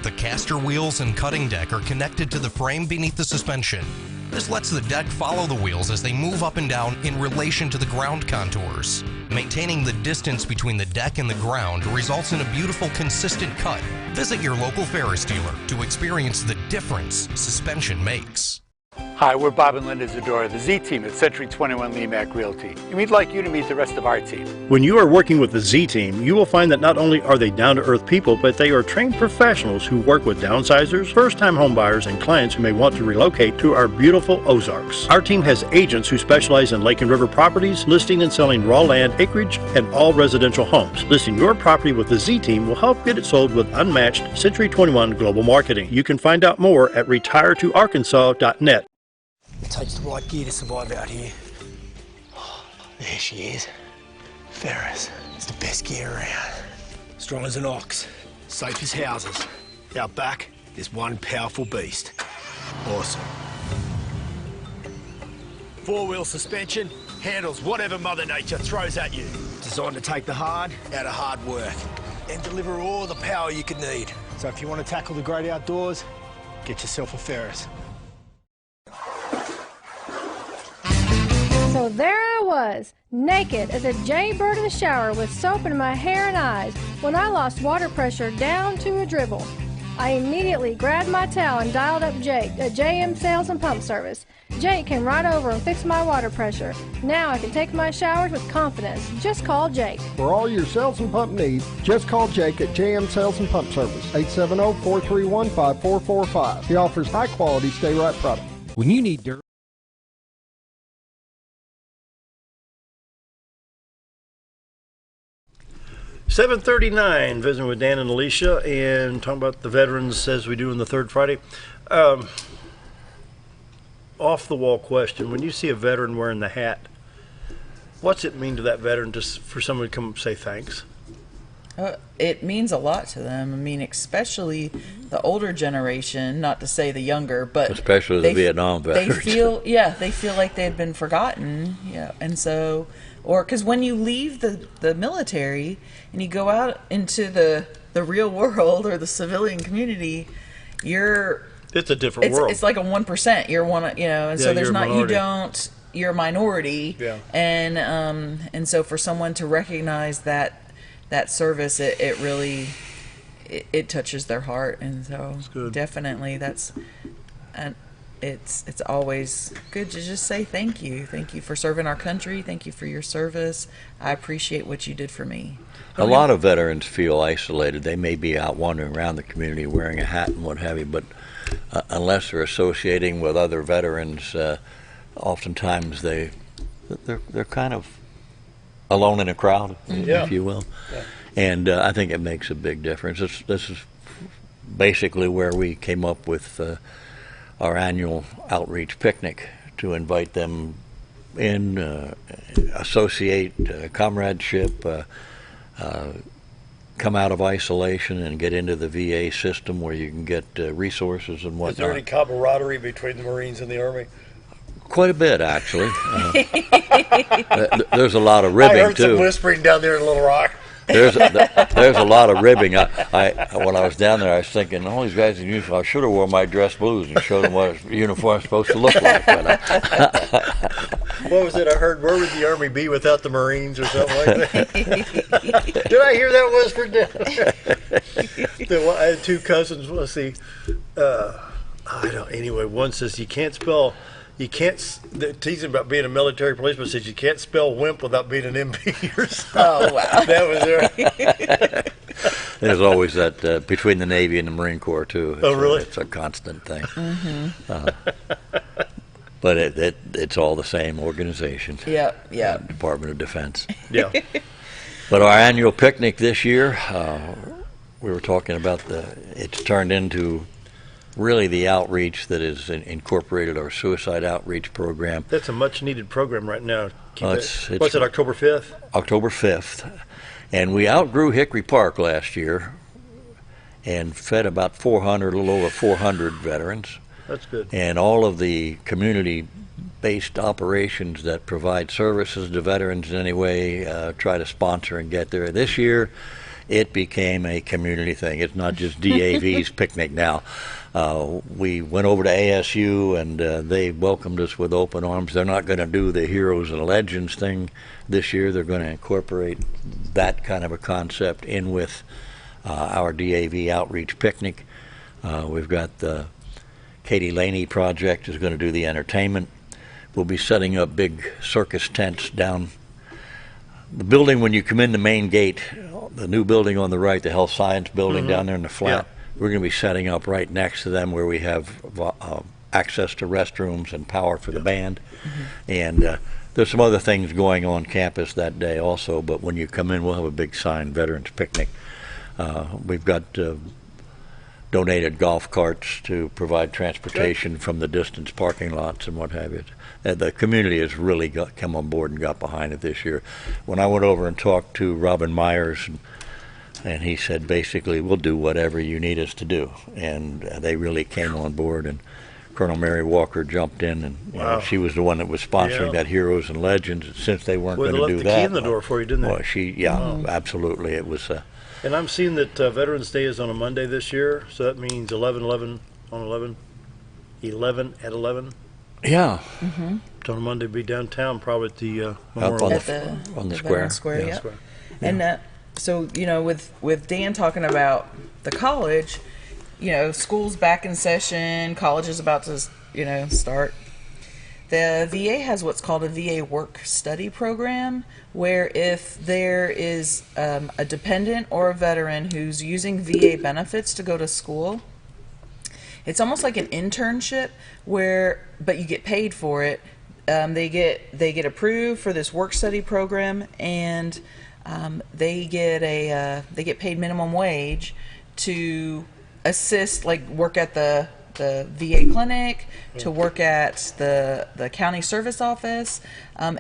The caster wheels and cutting deck are connected to the frame beneath the suspension. This lets the deck follow the wheels as they move up and down in relation to the ground contours. Maintaining the distance between the deck and the ground results in a beautiful, consistent cut. Visit your local Ferris dealer to experience the difference suspension makes. Hi, we're Bob and Linda Zadora, the Z-Team at Century 21 Lemac Realty, and we'd like you to meet the rest of our team. When you are working with the Z-Team, you will find that not only are they down-to-earth people, but they are trained professionals who work with downsizers, first-time homebuyers, and clients who may want to relocate to our beautiful Ozarks. Our team has agents who specialize in lake and river properties, listing and selling raw land, acreage, and all residential homes. Listing your property with the Z-Team will help get it sold with unmatched Century 21 global marketing. You can find out more at retiretoarkansas.net. It takes the right gear to survive out here. There she is. Ferris. It's the best gear around. Strong as an ox. Safe as houses. Out back, there's one powerful beast. Awesome. Four-wheel suspension handles whatever Mother Nature throws at you. Designed to take the hard out of hard work and deliver all the power you could need. So if you want to tackle the great outdoors, get yourself a Ferris. So there I was, naked as a jaybird in the shower with soap in my hair and eyes when I lost water pressure down to a dribble. I immediately grabbed my towel and dialed up Jake at JM Sales and Pump Service. Jake came right over and fixed my water pressure. Now I can take my showers with confidence. Just call Jake. For all your sales and pump needs, just call Jake at JM Sales and Pump Service, 870-431-5445. He offers high-quality stay-right products. When you need dirt, 7:39, visiting with Dan and Elesha and talking about the veterans as we do on the third Friday. Off the wall question: when you see a veteran wearing the hat, what's it mean to that veteran just for someone to come and say thanks? It means a lot to them. I mean, especially the older generation, not to say the younger, but especially the Vietnam veterans. They feel like they've been forgotten. Yeah, and so, or because when you leave the military and you go out into the real world or the civilian community, it's a different world. It's like a 1%. You're one, and so there's not. You don't. you're a minority. Yeah. And so for someone to recognize that service, it really it touches their heart, and so definitely it's always good to just say thank you for serving our country, thank you for your service, I appreciate what you did for me. A lot of veterans feel isolated. They may be out wandering around the community wearing a hat and what have you, but unless they're associating with other veterans, oftentimes they're kind of alone in a crowd, if you will. Yeah. And I think it makes a big difference. This is basically where we came up with our annual outreach picnic, to invite them in, associate, comradeship, come out of isolation and get into the VA system where you can get resources and whatnot. Is there any camaraderie between the Marines and the Army? Quite a bit, actually. There's a lot of ribbing, I heard too. some whispering down there in Little Rock. There's a lot of ribbing. I when I was down there, I was thinking, all these guys in uniform, I should have worn my dress blues and showed them what a uniform is supposed to look like. But what was it I heard? Where would the Army be without the Marines, or something like that? Did I hear that whisper down? I had two cousins. Let's see. I don't. Anyway, one says they're teasing about being a military policeman, says you can't spell wimp without being an MP or something. Oh, wow. That was there. There's always that between the Navy and the Marine Corps, too. Oh, really? It's a constant thing. Mm-hmm. But it's all the same organization. Yeah. Department of Defense. Yeah. But our annual picnic this year, we were talking about it's turned into really the outreach that is incorporated our suicide outreach program. That's a much needed program right now. What's it, October 5th? October 5th. And we outgrew Hickory Park last year and fed about a little over 400 veterans. That's good. And all of the community-based operations that provide services to veterans in any way try to sponsor and get there. This year, it became a community thing. It's not just DAV's picnic now. We went over to ASU, and they welcomed us with open arms. They're not going to do the Heroes and Legends thing this year. They're going to incorporate that kind of a concept in with our DAV outreach picnic. We've got the Katie Laney project is going to do the entertainment. We'll be setting up big circus tents down the building when you come in the main gate, the new building on the right, the health science building down there in the flat. Yeah. We're going to be setting up right next to them where we have access to restrooms and power for the band. Mm-hmm. And there's some other things going on campus that day also, but when you come in, we'll have a big sign, Veterans Picnic. We've got donated golf carts to provide transportation from the distance parking lots and what have you. The community has really come on board and got behind it this year. When I went over and talked to Robin Myers, and he said, basically, we'll do whatever you need us to do. And they really came on board. And Colonel Mary Walker jumped in, and she was the one that was sponsoring that Heroes and Legends. Since they weren't going to do that, they left the key in the door for you, didn't they? Well, absolutely. It was. And I'm seeing that Veterans Day is on a Monday this year, so that means 11/11 on 11, 11 at 11. Yeah. Mm-hmm. It's on a Monday. Be downtown, probably at the Memorial on the square. Square, yeah. Square. And so, with Dan talking about the college, school's back in session, college is about to, start. The VA has what's called a VA work study program, where if there is a dependent or a veteran who's using VA benefits to go to school, it's almost like an internship but you get paid for it. They get approved for this work study program, and they get paid minimum wage to assist, like work at the VA clinic, to work at the county service office,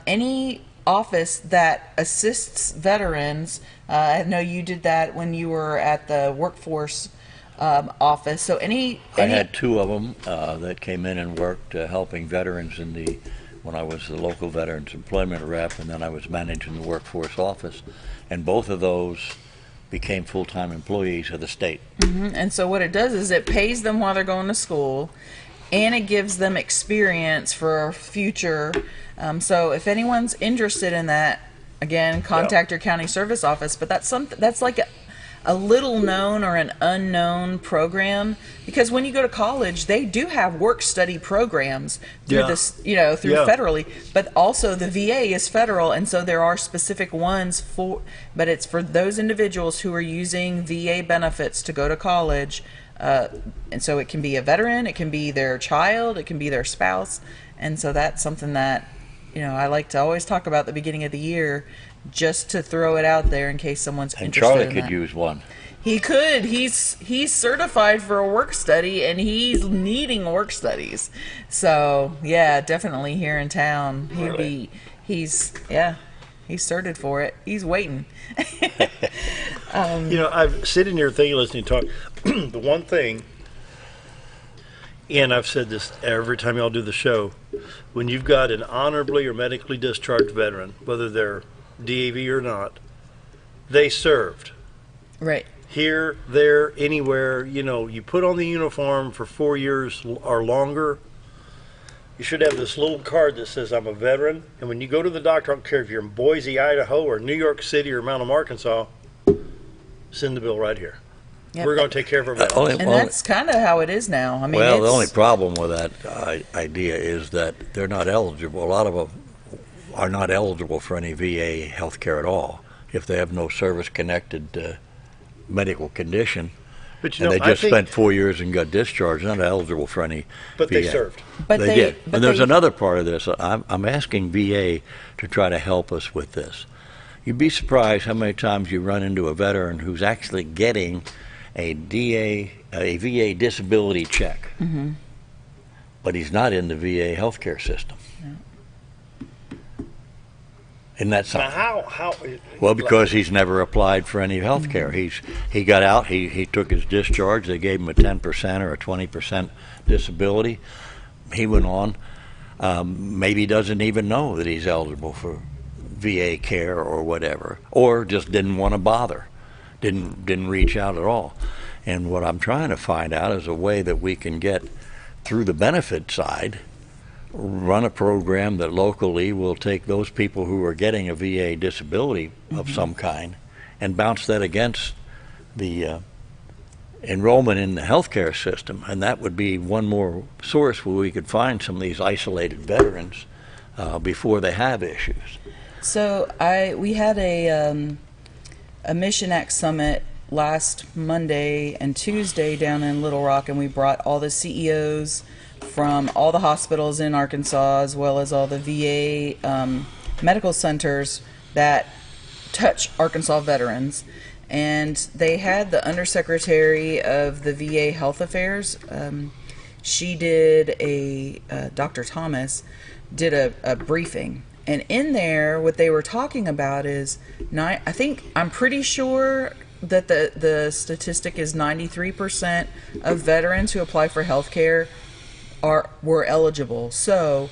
any office that assists veterans. I know you did that when you were at the workforce office. So I had two of them that came in and worked helping veterans when I was the local veterans employment rep, and then I was managing the workforce office, and both of those became full-time employees of the state. Mm-hmm. And so what it does is it pays them while they're going to school, and it gives them experience for future. So if anyone's interested in that, again, contact your county service office. But that's like a little known or an unknown program, because when you go to college, they do have work study programs through this, through federally, but also the VA is federal, and so there are specific ones but it's for those individuals who are using VA benefits to go to college. And so it can be a veteran, it can be their child, it can be their spouse. And so that's something that, I like to always talk about at the beginning of the year, just to throw it out there in case someone's interested Charlie in could that. use one. He could. He's certified for a work study, and he's needing work studies. So yeah, definitely here in town. He's certified for it. He's waiting. I'm sitting here thinking, listening to talk. The one thing, and I've said this every time y'all do the show, when you've got an honorably or medically discharged veteran, whether they're DAV or not, they served. Right. Here, there, anywhere. You put on the uniform for 4 years or longer, you should have this little card that says I'm a veteran. And when you go to the doctor, I don't care if you're in Boise, Idaho, or New York City or Mount Arkansas, send the bill right here. Yep. We're going to take care of our veterans. And that's kind of how it is now. I mean, the only problem with that idea is that they're not eligible. A lot of them are not eligible for any VA health care at all if they have no service-connected medical condition. But they just spent 4 years and got discharged, not eligible for any But VA. they served. But they did. And there's another part of this. I'm asking VA to try to help us with this. You'd be surprised how many times you run into a veteran who's actually getting a VA disability check, but he's not in the VA healthcare system. Isn't that something? Now how? Well, because he's never applied for any health care. He got out, he took his discharge, they gave him a 10% or a 20% disability. He went on, maybe doesn't even know that he's eligible for VA care or whatever, or just didn't want to bother, didn't reach out at all. And what I'm trying to find out is a way that we can get through the benefit side, run a program that locally will take those people who are getting a VA disability of some kind and bounce that against the enrollment in the healthcare system. And that would be one more source where we could find some of these isolated veterans before they have issues. So we had a Mission Act Summit last Monday and Tuesday down in Little Rock, and we brought all the CEOs from all the hospitals in Arkansas, as well as all the VA medical centers that touch Arkansas veterans. And they had the Undersecretary of the VA Health Affairs. She did Dr. Thomas did a briefing. And in there, what they were talking about is, I'm pretty sure that the statistic is 93% of veterans who apply for health care were eligible. So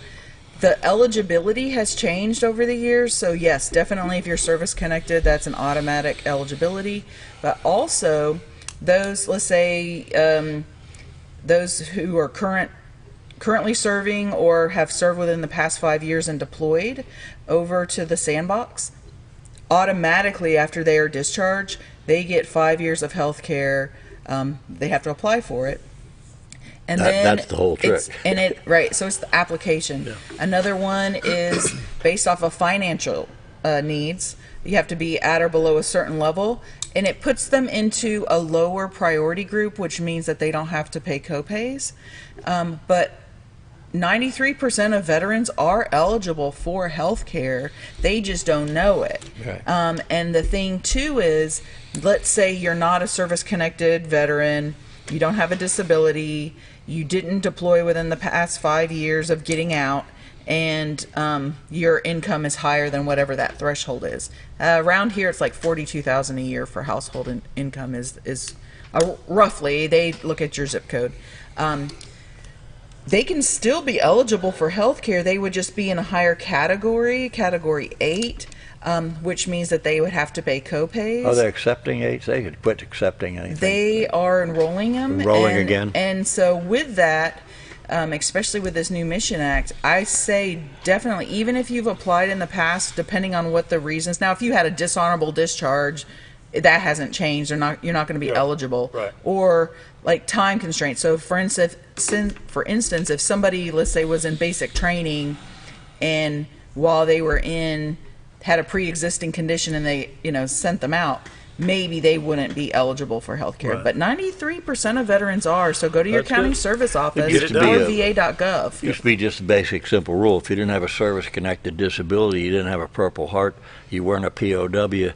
the eligibility has changed over the years. So yes, definitely if you're service connected, that's an automatic eligibility. But also those, let's say, those who are currently serving or have served within the past 5 years and deployed over to the sandbox, automatically after they are discharged, they get 5 years of health care. They have to apply for it. And that's the whole trick. So it's the application. Yeah. Another one is based off of financial needs. You have to be at or below a certain level, and it puts them into a lower priority group, which means that they don't have to pay copays. But 93% of veterans are eligible for health care. They just don't know it. Right. And the thing, too, is, let's say you're not a service-connected veteran, you don't have a disability, you didn't deploy within the past 5 years of getting out, and your income is higher than whatever that threshold is. Around here, it's like $42,000 a year for household income is roughly. They look at your zip code. They can still be eligible for health care. They would just be in a higher category, category 8, which means that they would have to pay copays. Are they accepting 8s? They could quit accepting anything. They are enrolling them. Enrolling again. And so with that, especially with this new Mission Act, I say definitely, even if you've applied in the past, depending on what the reasons. Now, if you had a dishonorable discharge, that hasn't changed. You're not going to be eligible. Right. Or like time constraints. So, for instance, if somebody, let's say, was in basic training, and while they were had a pre-existing condition, and they sent them out, maybe they wouldn't be eligible for health care. Right. But 93% of veterans are. So go to your That's county good. service office It used to or be va.gov. Used to be just a basic, simple rule. If you didn't have a service-connected disability, you didn't have a Purple Heart, you weren't a POW,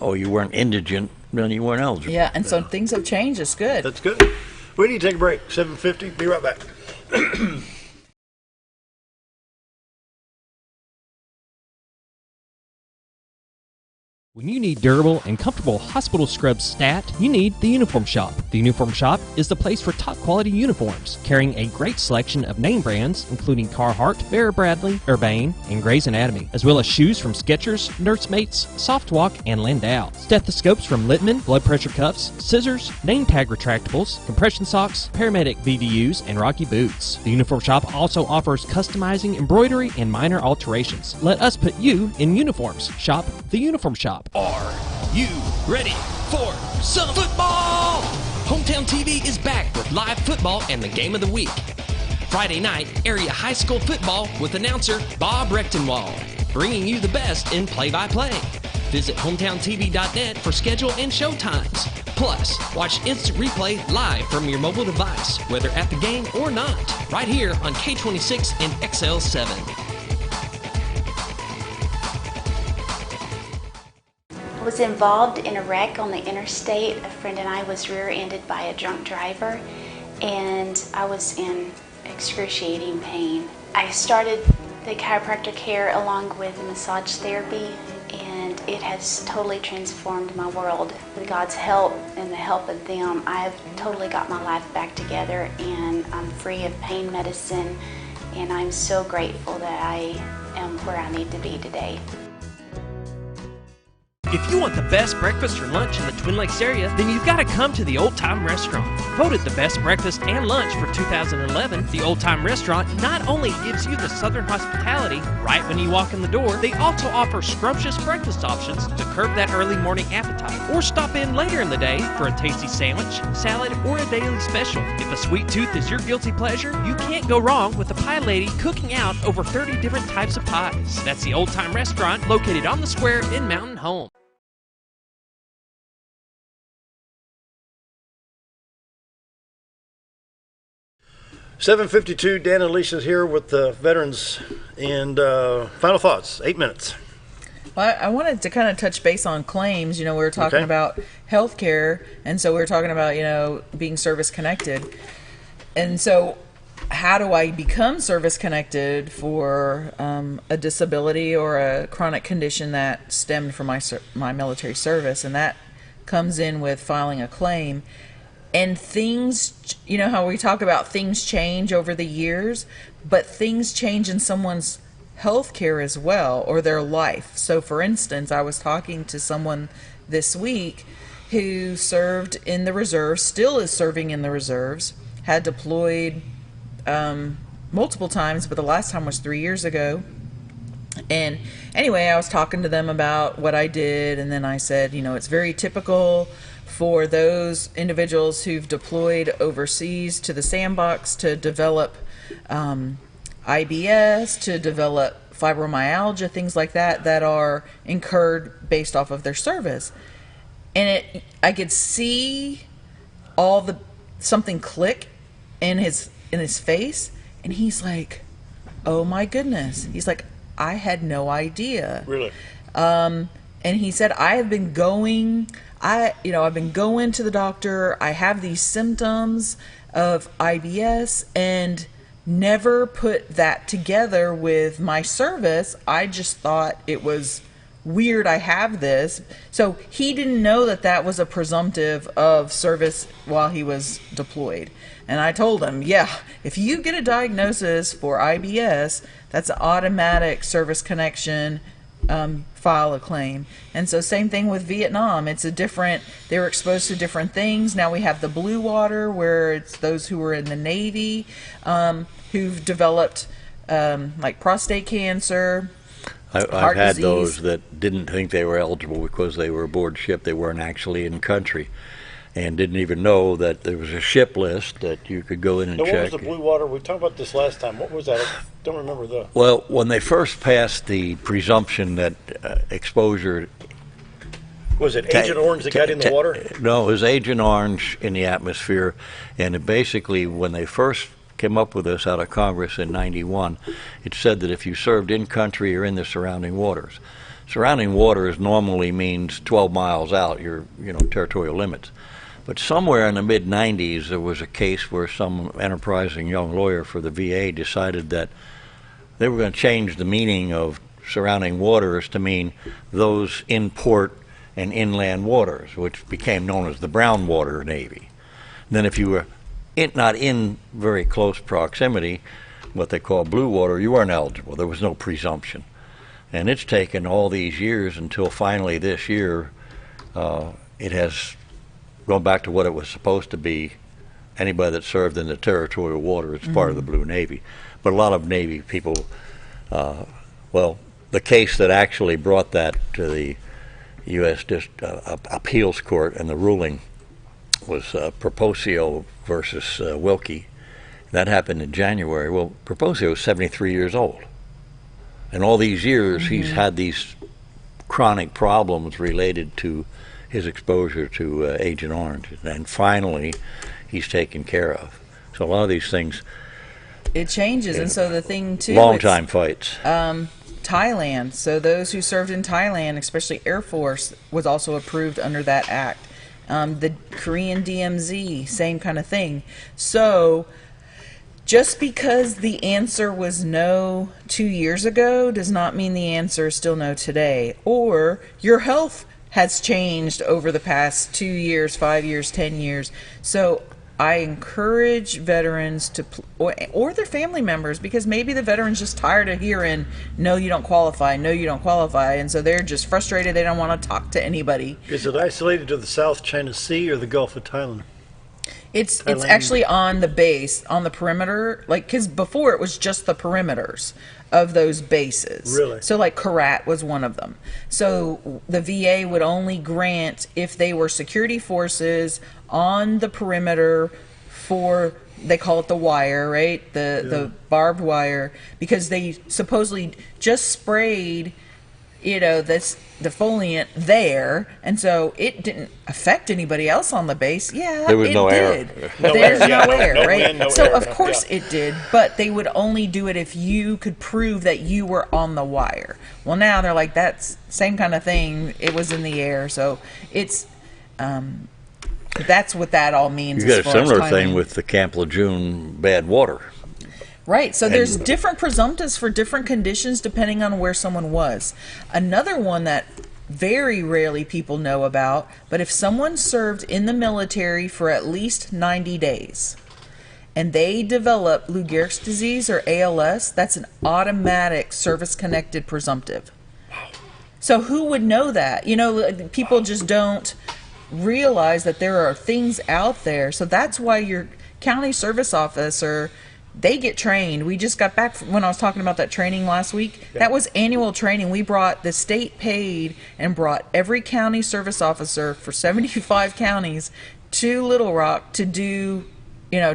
or you weren't indigent, then you weren't eligible. Yeah, and so things have changed. It's good. That's good. We need to take a break. 7:50. Be right back. When you need durable and comfortable hospital scrubs stat, you need the Uniform Shop. The Uniform Shop is the place for top quality uniforms, carrying a great selection of name brands, including Carhartt, Vera Bradley, Urbane, and Grey's Anatomy, as well as shoes from Skechers, Nursemates, Softwalk, and Landau, stethoscopes from Littman, blood pressure cuffs, scissors, name tag retractables, compression socks, paramedic VDUs, and Rocky boots. The Uniform Shop also offers customizing, embroidery, and minor alterations. Let us put you in uniforms. Shop the Uniform Shop. Are you ready for some football? Hometown TV is back with live football and the game of the week. Friday night, area high school football with announcer Bob Rechtenwald, bringing you the best in play-by-play. Visit hometowntv.net for schedule and show times. Plus, watch instant replay live from your mobile device, whether at the game or not, right here on K26 and XL7. Was involved in a wreck on the interstate. A friend and I was rear-ended by a drunk driver, and I was in excruciating pain. I started the chiropractor care along with massage therapy, and it has totally transformed my world. With God's help and the help of them, I've totally got my life back together, and I'm free of pain medicine, and I'm so grateful that I am where I need to be today. If you want the best breakfast or lunch in the Twin Lakes area, then you've got to come to the Old Time Restaurant. Voted the best breakfast and lunch for 2011, the Old Time Restaurant not only gives you the Southern hospitality right when you walk in the door, they also offer scrumptious breakfast options to curb that early morning appetite. Or stop in later in the day for a tasty sandwich, salad, or a daily special. If a sweet tooth is your guilty pleasure, you can't go wrong with the Pie Lady cooking out over 30 different types of pies. That's the Old Time Restaurant located on the square in Mountain Home. $7:52. Dan and Alesha's here with the veterans, and final thoughts. 8 minutes. Well, I wanted to kind of touch base on claims. We were talking about health care, and so we were talking about, being service connected. And so how do I become service connected for a disability or a chronic condition that stemmed from my military service? And that comes in with filing a claim. And things, how we talk about things change over the years, but things change in someone's health care as well, or their life. So for instance, I was talking to someone this week who served in the reserves, still is serving in the reserves, had deployed multiple times, but the last time was 3 years ago. And anyway, I was talking to them about what I did, and then I said, it's very typical for those individuals who've deployed overseas to the sandbox to develop IBS, to develop fibromyalgia, things like that are incurred based off of their service. And I could see something click in his face, and he's like, oh my goodness. He's like, I had no idea. Really? And he said, I've been going to the doctor. I have these symptoms of IBS and never put that together with my service. I just thought it was weird I have this. So he didn't know that was a presumptive of service while he was deployed. And I told him, if you get a diagnosis for IBS, that's an automatic service connection. file a claim. And so same thing with Vietnam. It's a different, they were exposed to different things. Now we have the blue water, where it's those who were in the Navy who've developed like prostate cancer. I've had disease. those that didn't think they were eligible because they were aboard ship. They weren't actually in country and didn't even know that there was a ship list that you could go in and Now, check. what was the blue water? We talked about this last time. What was that? I don't remember the. Well, when they first passed the presumption that exposure... Was it Agent Orange that got in the water? No, it was Agent Orange in the atmosphere. And it basically, when they first came up with this out of Congress in '91, it said that if you served in country or in the surrounding waters. Surrounding waters normally means 12 miles out, your territorial limits. But somewhere in the mid-'90s, there was a case where some enterprising young lawyer for the VA decided that they were going to change the meaning of surrounding waters to mean those in port and inland waters, which became known as the Brown Water Navy. And then if you were not in very close proximity, what they call blue water, you weren't eligible. There was no presumption. And it's taken all these years until finally this year it has gone back to what it was supposed to be. Anybody that served in the territorial water is part of the Blue Navy. But a lot of Navy people, well, the case that actually brought that to the U.S. Appeals Court, and the ruling was Proposio versus Wilkie. That happened in January. Well, Proposio is 73 years old. And all these years, he's had these chronic problems related to his exposure to Agent Orange. And finally, he's taken care of. So a lot of these things... It changes. And so the thing, too... Long time fights. Thailand. So those who served in Thailand, especially Air Force, was also approved under that act. The Korean DMZ, same kind of thing. So just because the answer was no 2 years ago does not mean the answer is still no today. Or your health has changed over the past 2 years, 5 years, 10 years. So I encourage veterans to, or their family members, because maybe the veteran's just tired of hearing, no, you don't qualify, no, you don't qualify, and so they're just frustrated. They don't want to talk to anybody. Is it isolated to the South China Sea or the Gulf of Thailand? It's actually on the base, on the perimeter, like, because before it was just the perimeters of those bases. Really? So like Korat was one of them. So the VA would only grant if they were security forces on the perimeter for, they call it the wire, right? The barbed wire, because they supposedly just sprayed, this defoliant there, and so it didn't affect anybody else on the base. Yeah, there was no did. air. There's no air, no right? wind, no so air, of course it did, but they would only do it if you could prove that you were on the wire. Well, now they're like, that's same kind of thing. It was in the air, so it's that's what that all means. You got a similar thing with the Camp Lejeune bad water. Right, so there's different presumptives for different conditions depending on where someone was. Another one that very rarely people know about, but if someone served in the military for at least 90 days and they develop Lou Gehrig's disease or ALS, that's an automatic service-connected presumptive. So who would know that? People just don't realize that there are things out there. So that's why your county service officer, they get trained. We just got back when I was talking about that training last week. That was annual training. We brought, the state paid and brought every county service officer for 75 counties to Little Rock to do,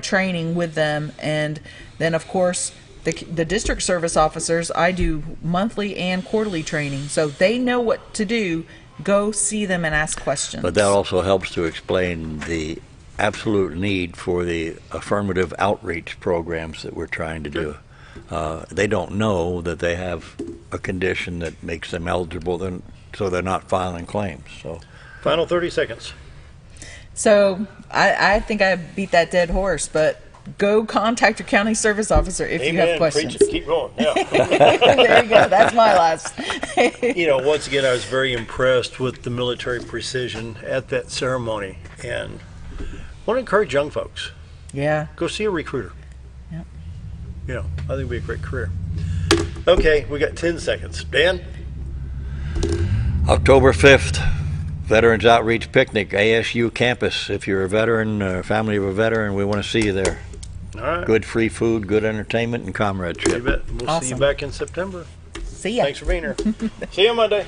training with them. And then, of course, the district service officers, I do monthly and quarterly training. So they know what to do. Go see them and ask questions. But that also helps to explain the absolute need for the affirmative outreach programs that we're trying to do. They don't know that they have a condition that makes them eligible, so they're not filing claims. So, final 30 seconds. So I think I beat that dead horse, but go contact your county service officer if you have questions. Preach it. Keep going. Yeah. There you go. That's my last. Once again, I was very impressed with the military precision at that ceremony, and I want to encourage young folks. Yeah. Go see a recruiter. Yep. I think it'd be a great career. Okay, we got 10 seconds. Dan? October 5th, Veterans Outreach Picnic, ASU campus. If you're a veteran or family of a veteran, we want to see you there. All right. Good free food, good entertainment, and comradeship. You bet. We'll see you back in September. See ya. Thanks for being here. See you Monday.